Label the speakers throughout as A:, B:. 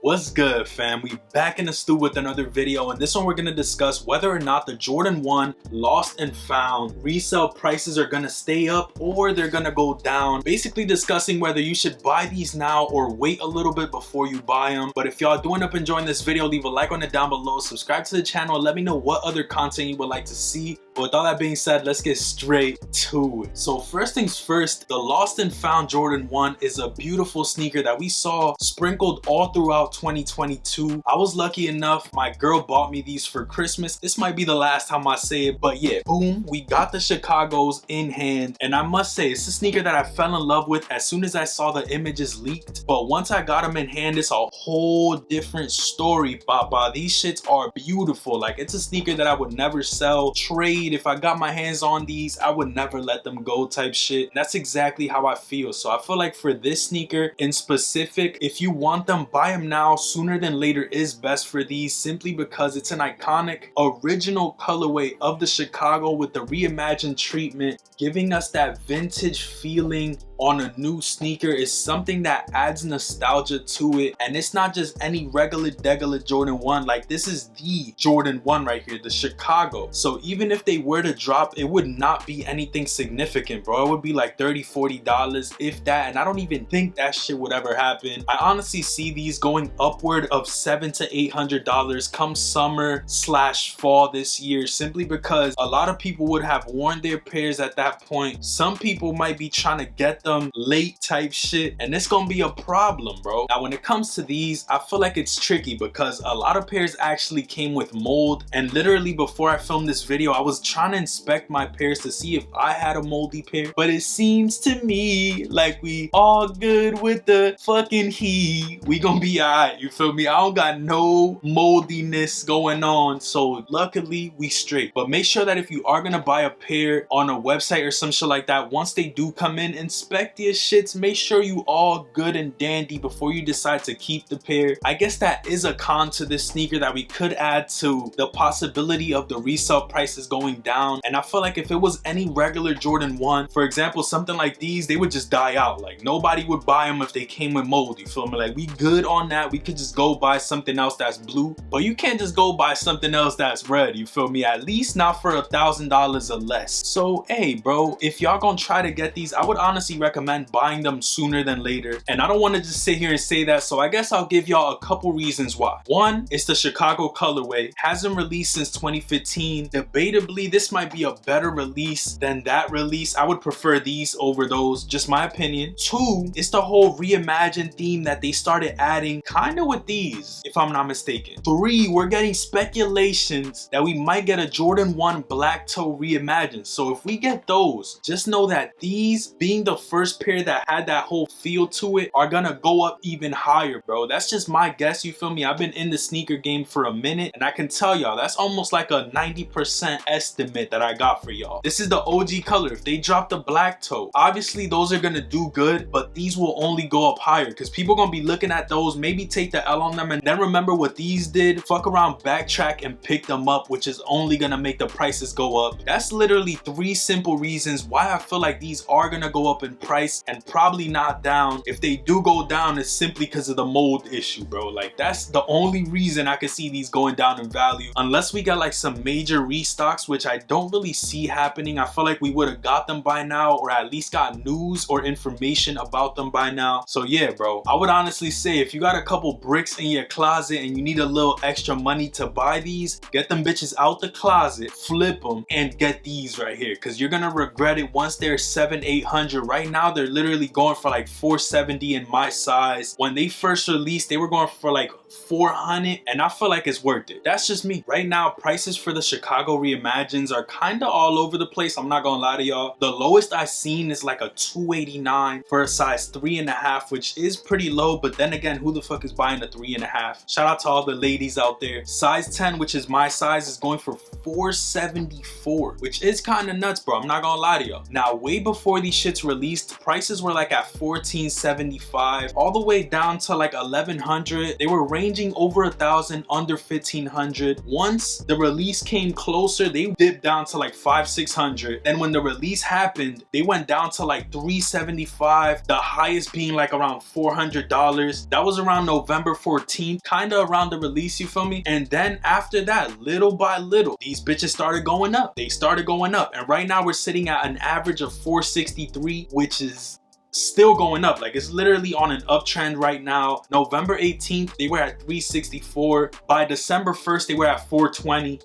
A: What's good, fam? We back in the stew with another video, and this one we're gonna discuss whether or not the Jordan 1 lost and found resale prices are gonna stay up or they're gonna go down. Basically discussing whether you should buy these now or wait a little bit before you buy them. But if y'all do end up enjoying this video, leave a like on it down below, subscribe to the channel, and let me know what other content you would like to see. But with all that being said, let's get straight to it. So first things first, the lost and found Jordan 1 is a beautiful sneaker that we saw sprinkled all throughout 2022. I was lucky enough, my girl bought me these for Christmas. This might be the last time I say it, but yeah, boom, we got the Chicago's in hand. And I must say, it's a sneaker that I fell in love with as soon as I saw the images leaked. But once I got them in hand, it's a whole different story, Baba. These shits are beautiful. Like, it's a sneaker that I would never sell, trade. If I got my hands on these, I would never let them go type shit. That's exactly how I feel. So I feel like for this sneaker in specific, if you want them, buy them now. Sooner than later is best for these, simply because it's an iconic original colorway of the Chicago with the reimagined treatment, giving us that vintage feeling on a new sneaker is something that adds nostalgia to it. And it's not just any regular Jordan 1. Like, this is the Jordan 1 right here, the Chicago. So even if they were to drop, it would not be anything significant, bro. It would be like $30–40 if that, and I don't even think that shit would ever happen. I honestly see these going upward of $700 to $800 come summer/fall this year, simply because a lot of people would have worn their pairs at that point. Some people might be trying to get them late type shit, and it's gonna be a problem, bro. Now when it comes to these, I feel like it's tricky because a lot of pairs actually came with mold, and literally before I filmed this video, I was trying to inspect my pairs to see if I had a moldy pair, but it seems to me like we all good with the fucking heat. We gonna be alright, you feel me? I don't got no moldiness going on, so luckily we straight. But make sure that if you are gonna buy a pair on a website or some shit like that, once they do come in, inspect your shits, make sure you all good and dandy before you decide to keep the pair. I guess that is a con to this sneaker that we could add to the possibility of the resale prices going down. And I feel like if it was any regular Jordan 1, for example, something like these, they would just die out. Like, nobody would buy them if they came with mold, you feel me? Like, we good on that. We could just go buy something else that's blue, but you can't just go buy something else that's red, you feel me? At least not for $1,000 or less. So hey bro, if y'all gonna try to get these, I would honestly recommend buying them sooner than later. And I don't want to just sit here and say that, so I guess I'll give y'all a couple reasons why. One, it's the Chicago colorway. Hasn't released since 2015. Debatably, this might be a better release than that release. I would prefer these over those, just my opinion. Two, it's the whole reimagined theme that they started adding kind of with these, if I'm not mistaken. Three, we're getting speculations that we might get a Jordan 1 black toe reimagined. So if we get those, just know that these, being the first pair that had that whole feel to it, are gonna go up even higher, bro. That's just my guess, you feel me? I've been in the sneaker game for a minute, and I can tell y'all that's almost like a 90% estimate that I got for y'all. This is the OG color. If they drop the black toe, obviously those are gonna do good, but these will only go up higher because people gonna be looking at those, maybe take the L on them, and then remember what these did, fuck around, backtrack, and pick them up, which is only gonna make the prices go up. That's literally three simple reasons why I feel like these are gonna go up in price and probably not down. If they do go down, it's simply because of the mold issue, bro. Like, that's the only reason I could see these going down in value, unless we got like some major restocks, which I don't really see happening. I feel like we would have got them by now, or at least got news or information about them by now. So yeah, bro, I would honestly say if you got a couple bricks in your closet and you need a little extra money to buy these, get them bitches out the closet, flip them, and get these right here, because you're gonna regret it once they're $700–800. Right now they're literally going for like $470 in my size. When they first released, they were going for like $400, and I feel like it's worth it. That's just me. Right now, prices for the Chicago Reimagines are kind of all over the place. I'm not gonna lie to y'all. The lowest I've seen is like a $289 for a size 3.5, which is pretty low, but then again, who the fuck is buying a 3.5? Shout out to all the ladies out there. Size 10, which is my size, is going for $474, which is kind of nuts, bro. I'm not gonna lie to y'all. Now, way before these shits released, released, prices were like at $14.75 all the way down to like $1,100. They were ranging over $1,000, under $1,500. Once the release came closer, they dipped down to like $500-600. Then when the release happened, they went down to like $375, the highest being like around $400. That was around November 14th, kind of around the release, you feel me? And then after that, little by little, these bitches started going up. They started going up, and right now we're sitting at an average of $463, which is still going up. Like, it's literally on an uptrend right now. November 18th, they were at $364. By December 1st, they were at $420.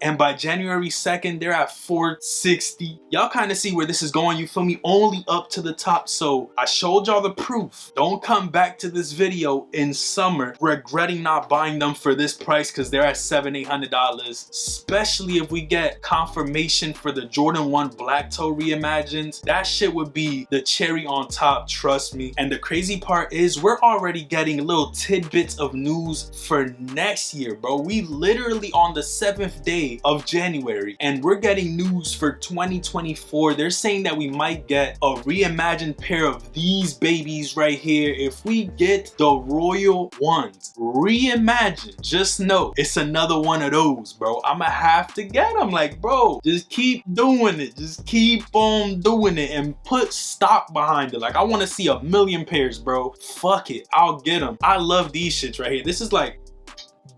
A: And by January 2nd, they're at $460. Y'all kind of see where this is going, you feel me? Only up to the top. So I showed y'all the proof. Don't come back to this video in summer regretting not buying them for this price, because they're at $700-800. Especially if we get confirmation for the Jordan 1 Black Toe Reimagined. That shit would be the cherry on top, trust me. And the crazy part is we're already getting little tidbits of news for next year, bro. We literally on the 7th day of January, and we're getting news for 2024. They're saying that we might get a reimagined pair of these babies right here. If we get the Royal ones reimagined, just know it's another one of those, bro. I'ma have to get them. Like, bro, just keep doing it. Just keep on doing it and put stock behind it. Like, I want to see 1,000,000 pairs, bro. Fuck it, I'll get them. I love these shits right here. This is like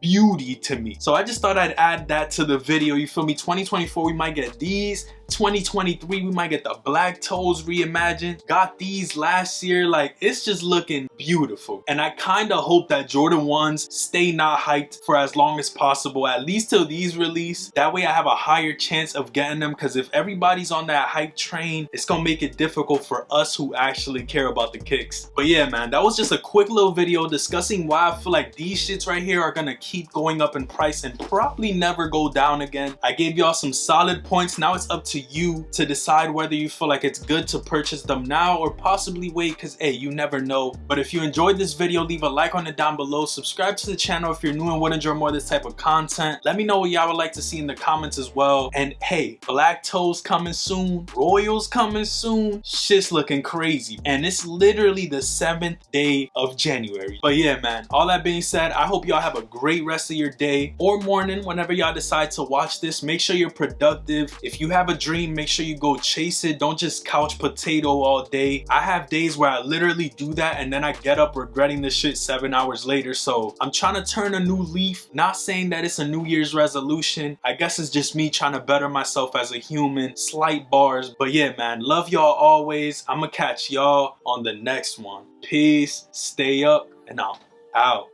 A: beauty to me. So I just thought I'd add that to the video, you feel me? 2024 we might get these. 2023 we might get the Black Toes Reimagined. Got these last year. Like, it's just looking beautiful, and I kind of hope that Jordan 1s stay not hyped for as long as possible, at least till these release. That way I have a higher chance of getting them, because if everybody's on that hype train, it's gonna make it difficult for us who actually care about the kicks. But yeah, man, that was just a quick little video discussing why I feel like these shits right here are gonna keep going up in price and probably never go down again. I gave y'all some solid points. Now it's up to you to decide whether you feel like it's good to purchase them now or possibly wait, because hey, you never know. But if you enjoyed this video, leave a like on it down below. Subscribe to the channel if you're new and would enjoy more of this type of content. Let me know what y'all would like to see in the comments as well. And hey, Black Toes coming soon, Royals coming soon. Shit's looking crazy, and it's literally the 7th day of January. But yeah, man, all that being said, I hope y'all have a great rest of your day or morning whenever y'all decide to watch this. Make sure you're productive. If you have a dream, make sure you go chase it. Don't just couch potato all day. I have days where I literally do that and then I get up regretting the shit 7 hours later. So I'm trying to turn a new leaf. Not saying that it's a New Year's resolution. I guess it's just me trying to better myself as a human. Slight bars. But yeah, man, love y'all always. I'ma catch y'all on the next one. Peace, stay up, and I'm out.